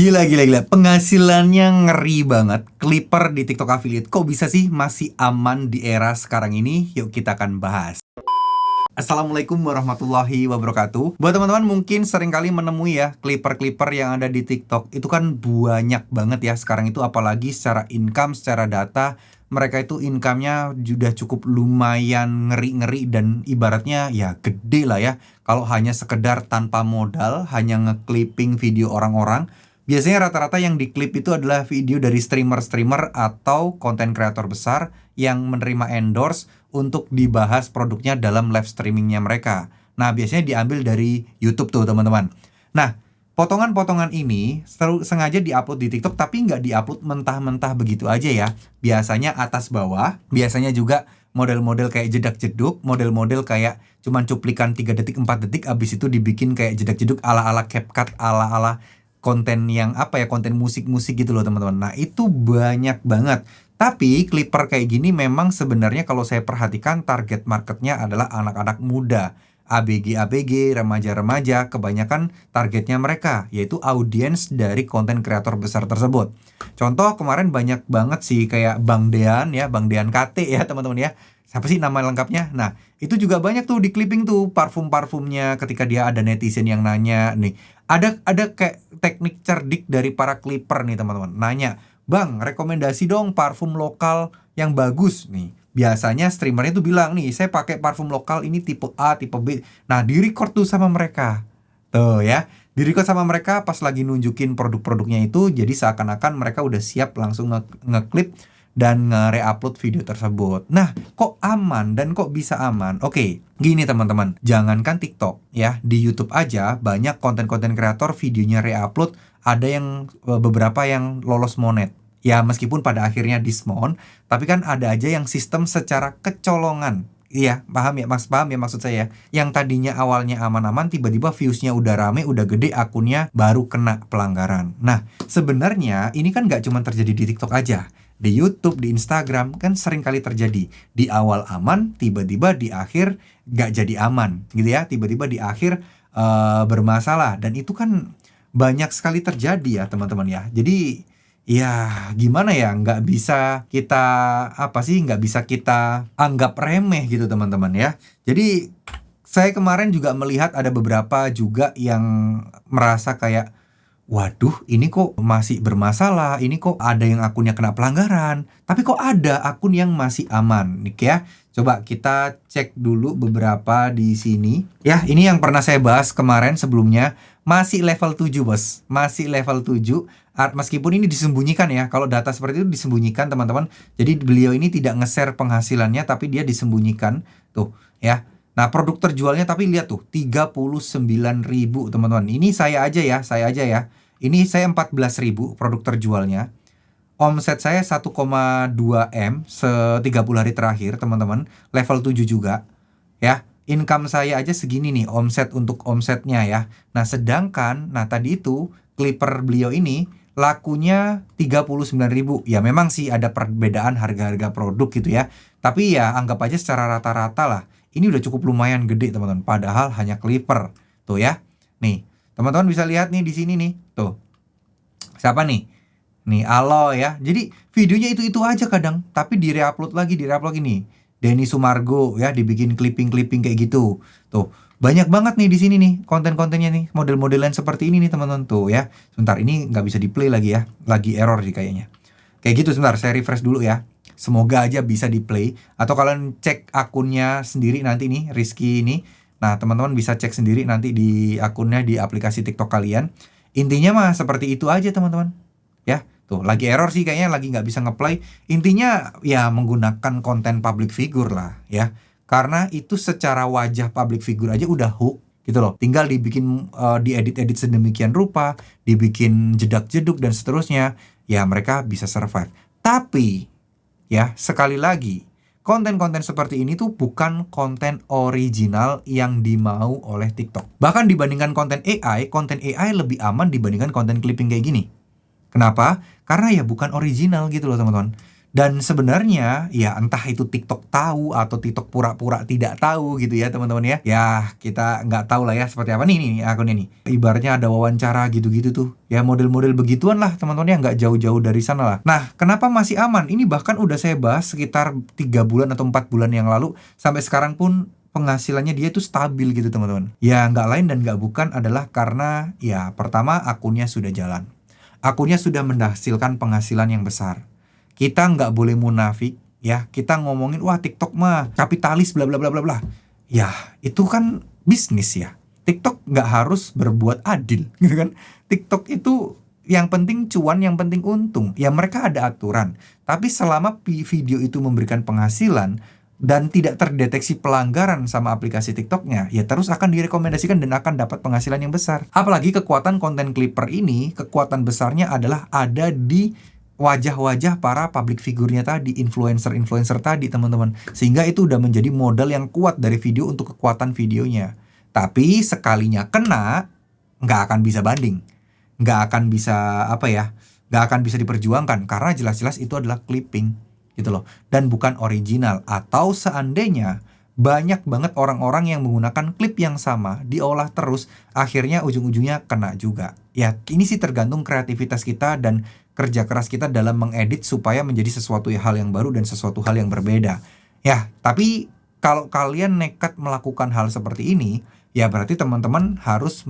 Gila, gila, gila. Penghasilannya ngeri banget. Clipper di TikTok affiliate. Kok bisa sih masih aman di era sekarang ini? Yuk kita akan bahas. Assalamualaikum warahmatullahi wabarakatuh. Buat teman-teman mungkin sering kali menemui ya Clipper-Clipper yang ada di TikTok. Itu kan banyak banget ya sekarang itu, apalagi secara income, secara data. Mereka itu income-nya sudah cukup lumayan ngeri-ngeri dan ibaratnya ya gede lah ya. Kalau hanya sekedar tanpa modal, hanya nge-clipping video orang-orang. Biasanya rata-rata yang diklip itu adalah video dari streamer-streamer atau konten kreator besar yang menerima endorse untuk dibahas produknya dalam live streamingnya mereka. Nah, biasanya diambil dari YouTube tuh teman-teman. Nah, potongan-potongan ini sengaja diupload di TikTok tapi nggak diupload mentah-mentah begitu aja ya. Biasanya atas bawah, biasanya juga model-model kayak jedak-jeduk, model-model kayak cuman cuplikan 3 detik, 4 detik, abis itu dibikin kayak jedak-jeduk ala-ala CapCut, ala-ala konten yang konten musik-musik gitu loh teman-teman. Nah, itu banyak banget. Tapi Clipper kayak gini memang sebenarnya kalau saya perhatikan target marketnya adalah anak-anak muda, ABG, remaja-remaja, kebanyakan targetnya mereka, yaitu audiens dari konten kreator besar tersebut. Contoh kemarin banyak banget sih kayak Bang Dean ya, Bang Dean KT ya teman-teman ya. Siapa sih nama lengkapnya? Nah, itu juga banyak tuh di clipping tuh parfum-parfumnya ketika dia ada netizen yang nanya nih. Ada kayak teknik cerdik dari para clipper nih teman-teman. Nanya, "Bang, rekomendasi dong parfum lokal yang bagus nih." Biasanya streamernya tuh bilang nih, "Saya pakai parfum lokal ini tipe A, tipe B." Nah, di-record tuh sama mereka. Tuh ya, di-record sama mereka pas lagi nunjukin produk-produknya itu. Jadi seakan-akan mereka udah siap langsung nge-clip dan nge-reupload video tersebut. Nah, kok aman dan kok bisa aman? Oke, gini teman-teman, jangankan TikTok ya, di YouTube aja banyak konten-konten kreator videonya reupload, ada yang beberapa yang lolos monet. Ya meskipun pada akhirnya dismount, tapi kan ada aja yang sistem secara kecolongan. Iya, paham ya maksud saya. Yang tadinya awalnya aman-aman, tiba-tiba viewsnya udah rame, udah gede, akunnya baru kena pelanggaran. Nah, sebenarnya ini kan gak cuma terjadi di TikTok aja. Di YouTube, di Instagram kan sering kali terjadi. Di awal aman, tiba-tiba di akhir gak jadi aman gitu ya. Tiba-tiba di akhir bermasalah. Dan itu kan banyak sekali terjadi ya teman-teman ya. Jadi ya gimana ya, nggak bisa kita anggap remeh gitu teman-teman ya. Jadi saya kemarin juga melihat ada beberapa juga yang merasa kayak, waduh, ini kok masih bermasalah, ini kok ada yang akunnya kena pelanggaran, tapi kok ada akun yang masih aman nih ya. Coba kita cek dulu beberapa di sini. Ya, ini yang pernah saya bahas kemarin sebelumnya, masih level 7 bos, masih level 7. Meskipun ini disembunyikan ya, kalau data seperti itu disembunyikan teman-teman. Jadi beliau ini tidak nge-share penghasilannya, tapi dia disembunyikan tuh ya. Nah, produk terjualnya tapi lihat tuh 39.000 teman-teman. Ini saya aja ya. Ini saya 14.000 produk terjualnya. Omset saya 1,2 M se-30 hari terakhir teman-teman. Level 7 juga ya. Income saya aja segini nih omset untuk omsetnya ya. Nah, sedangkan tadi itu Clipper beliau ini lakunya 39.000. Ya memang sih ada perbedaan harga-harga produk gitu ya. Tapi ya anggap aja secara rata-rata lah. Ini udah cukup lumayan gede teman-teman. Padahal hanya Clipper. Tuh ya. Nih, teman-teman bisa lihat nih di sini nih. Tuh. Siapa nih? Nih, Alo ya. Jadi videonya itu aja kadang. Tapi di-reupload lagi nih. Denny Sumargo ya, dibikin clipping-clipping kayak gitu. Tuh. Banyak banget nih di sini nih konten-kontennya nih, model-modelan seperti ini nih teman-teman tuh ya. Sebentar, ini nggak bisa di play lagi ya, lagi error sih kayaknya. Kayak gitu, sebentar saya refresh dulu ya. Semoga aja bisa di play. Atau kalian cek akunnya sendiri nanti nih, Rizky ini. Nah teman-teman bisa cek sendiri nanti di akunnya di aplikasi TikTok kalian. Intinya mah seperti itu aja teman-teman. Ya, tuh lagi error sih kayaknya, lagi nggak bisa ngeplay. Intinya ya menggunakan konten public figure lah ya. Karena itu secara wajah public figure aja udah hook gitu loh. Tinggal dibikin diedit-edit sedemikian rupa, dibikin jedak-jeduk dan seterusnya, ya mereka bisa survive. Tapi ya sekali lagi, konten-konten seperti ini tuh bukan konten original yang dimau oleh TikTok. Bahkan dibandingkan konten AI lebih aman dibandingkan konten clipping kayak gini. Kenapa? Karena ya bukan original gitu loh teman-teman. Dan sebenarnya ya entah itu TikTok tahu atau TikTok pura-pura tidak tahu gitu ya teman-teman ya. Ya kita nggak tahu lah ya seperti apa nih akun ini. Ibaratnya ada wawancara gitu-gitu tuh. Ya model-model begituan lah teman-teman ya, nggak jauh-jauh dari sana lah. Nah kenapa masih aman? Ini bahkan udah saya bahas sekitar 3 bulan atau 4 bulan yang lalu. Sampai sekarang pun penghasilannya dia itu stabil gitu teman-teman. Ya nggak lain dan nggak bukan adalah karena ya pertama akunnya sudah jalan. Akunnya sudah menghasilkan penghasilan yang besar. Kita nggak boleh munafik ya. Kita ngomongin wah TikTok mah kapitalis bla bla bla bla bla. Ya itu kan bisnis ya. TikTok nggak harus berbuat adil gitu kan. TikTok itu yang penting cuan, yang penting untung. Ya mereka ada aturan. Tapi selama video itu memberikan penghasilan dan tidak terdeteksi pelanggaran sama aplikasi TikToknya, ya terus akan direkomendasikan dan akan dapat penghasilan yang besar. Apalagi kekuatan konten clipper ini, kekuatan besarnya adalah ada di wajah-wajah para public figurnya tadi, influencer-influencer tadi teman-teman. Sehingga itu udah menjadi modal yang kuat dari video untuk kekuatan videonya. Tapi sekalinya kena, nggak akan bisa banding. Nggak akan bisa nggak akan bisa diperjuangkan. Karena jelas-jelas itu adalah clipping gitu loh. Dan bukan original. Atau seandainya banyak banget orang-orang yang menggunakan klip yang sama diolah terus, akhirnya ujung-ujungnya kena juga. Ya ini sih tergantung kreativitas kita dan kerja keras kita dalam mengedit supaya menjadi sesuatu hal yang baru dan sesuatu hal yang berbeda. Ya, tapi kalau kalian nekat melakukan hal seperti ini, ya berarti teman-teman harus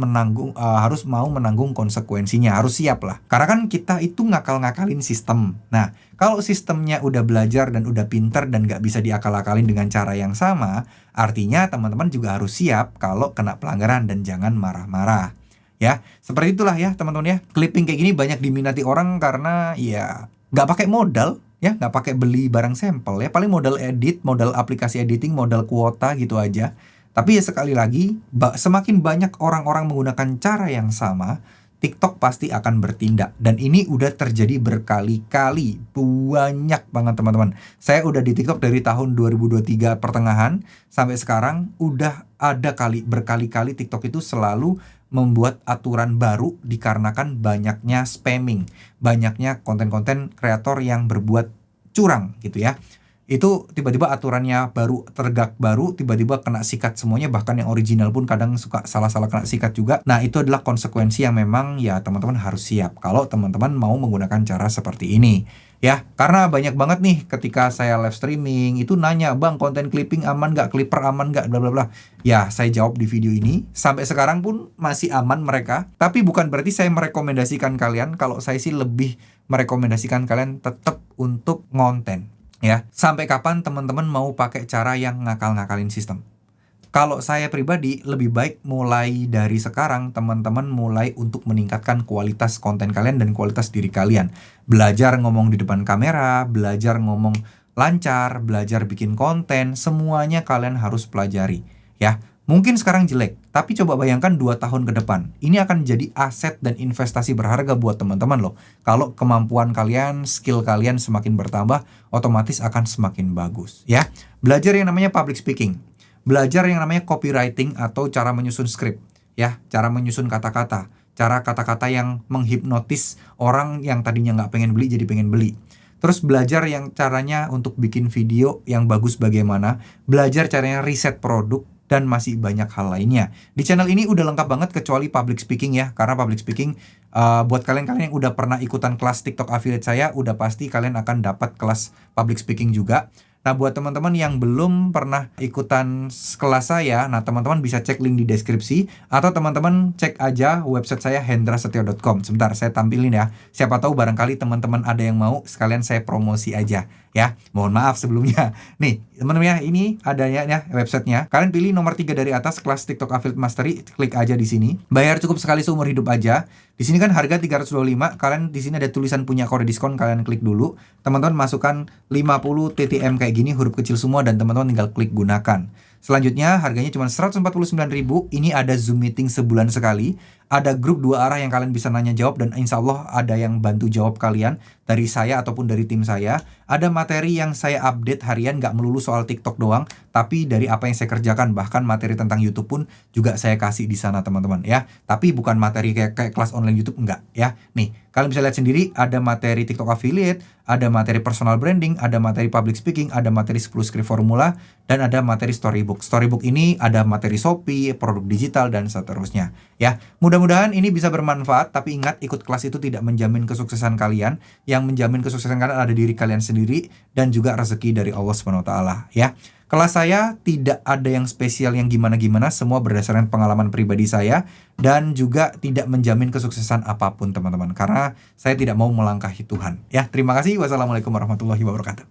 mau menanggung konsekuensinya, harus siap lah. Karena kan kita itu ngakal-ngakalin sistem. Nah, kalau sistemnya udah belajar dan udah pinter dan gak bisa diakal-akalin dengan cara yang sama, artinya teman-teman juga harus siap kalau kena pelanggaran dan jangan marah-marah. Ya, seperti itulah ya teman-teman ya. Clipping kayak gini banyak diminati orang karena ya nggak pakai modal ya, nggak pakai beli barang sampel ya. Paling modal edit, modal aplikasi editing, modal kuota gitu aja. Tapi ya sekali lagi, semakin banyak orang-orang menggunakan cara yang sama, TikTok pasti akan bertindak. Dan ini udah terjadi berkali-kali, banyak banget teman-teman. Saya udah di TikTok dari tahun 2023 pertengahan sampai sekarang udah ada berkali-kali TikTok itu selalu membuat aturan baru dikarenakan banyaknya spamming, banyaknya konten-konten kreator yang berbuat curang gitu ya. Itu tiba-tiba aturannya tergak baru, tiba-tiba kena sikat semuanya, bahkan yang original pun kadang suka salah-salah kena sikat juga. Nah itu adalah konsekuensi yang memang ya teman-teman harus siap kalau teman-teman mau menggunakan cara seperti ini. Ya, karena banyak banget nih ketika saya live streaming itu nanya, "Bang, konten clipping aman gak? Clipper aman gak? Bla bla bla." Ya, saya jawab di video ini. Sampai sekarang pun masih aman mereka. Tapi bukan berarti saya merekomendasikan kalian. Kalau saya sih lebih merekomendasikan kalian tetap untuk ngonten. Ya, sampai kapan teman-teman mau pakai cara yang ngakal-ngakalin sistem? Kalau saya pribadi lebih baik mulai dari sekarang teman-teman mulai untuk meningkatkan kualitas konten kalian dan kualitas diri kalian. Belajar ngomong di depan kamera, belajar ngomong lancar, belajar bikin konten, semuanya kalian harus pelajari ya. Mungkin sekarang jelek, tapi coba bayangkan 2 tahun ke depan. Ini akan jadi aset dan investasi berharga buat teman-teman loh. Kalau kemampuan kalian, skill kalian semakin bertambah, otomatis akan semakin bagus ya. Belajar yang namanya public speaking. Belajar yang namanya copywriting atau cara menyusun skrip ya, cara menyusun kata-kata, cara kata-kata yang menghipnotis orang yang tadinya nggak pengen beli jadi pengen beli. Terus belajar yang caranya untuk bikin video yang bagus bagaimana, belajar caranya riset produk, dan masih banyak hal lainnya. Di channel ini udah lengkap banget kecuali public speaking ya, karena public speaking buat kalian yang udah pernah ikutan kelas TikTok affiliate saya, udah pasti kalian akan dapat kelas public speaking juga. Nah buat teman-teman yang belum pernah ikutan kelas saya, nah teman-teman bisa cek link di deskripsi atau teman-teman cek aja website saya hendrasetio.com. Sebentar saya tampilin ya, siapa tahu barangkali teman-teman ada yang mau, sekalian saya promosi aja ya. Mohon maaf sebelumnya. Nih teman-teman ya, ini adanya ya websitenya. Kalian pilih nomor 3 dari atas, kelas TikTok Affiliate Mastery, klik aja di sini. Bayar cukup sekali seumur hidup aja. Di sini kan harga 325, kalian di sini ada tulisan punya kode diskon, kalian klik dulu. Teman-teman masukkan 50 TTM kayak gini, huruf kecil semua, dan teman-teman tinggal klik gunakan. Selanjutnya harganya cuma 149.000. Ini ada Zoom meeting sebulan sekali, Ada grup dua arah yang kalian bisa nanya jawab, dan insya Allah ada yang bantu jawab kalian dari saya ataupun dari tim saya. Ada materi yang saya update harian, gak melulu soal TikTok doang, tapi dari apa yang saya kerjakan. Bahkan materi tentang YouTube pun juga saya kasih di sana teman-teman ya. Tapi bukan materi kayak kelas online YouTube, enggak ya. Nih, kalian bisa lihat sendiri, ada materi TikTok affiliate, ada materi personal branding, ada materi public speaking, ada materi 10 script formula, dan ada materi storybook. Storybook ini ada materi Shopee, produk digital, dan seterusnya ya. Mudah-mudahan ini bisa bermanfaat, tapi ingat, ikut kelas itu tidak menjamin kesuksesan kalian. Yang menjamin kesuksesan kalian ada diri kalian sendiri dan juga rezeki dari Allah Subhanahu wa taala ya. Kelas saya tidak ada yang spesial yang gimana-gimana, semua berdasarkan pengalaman pribadi saya dan juga tidak menjamin kesuksesan apapun teman-teman, karena saya tidak mau melangkahi Tuhan ya. Terima kasih. Wassalamualaikum warahmatullahi wabarakatuh.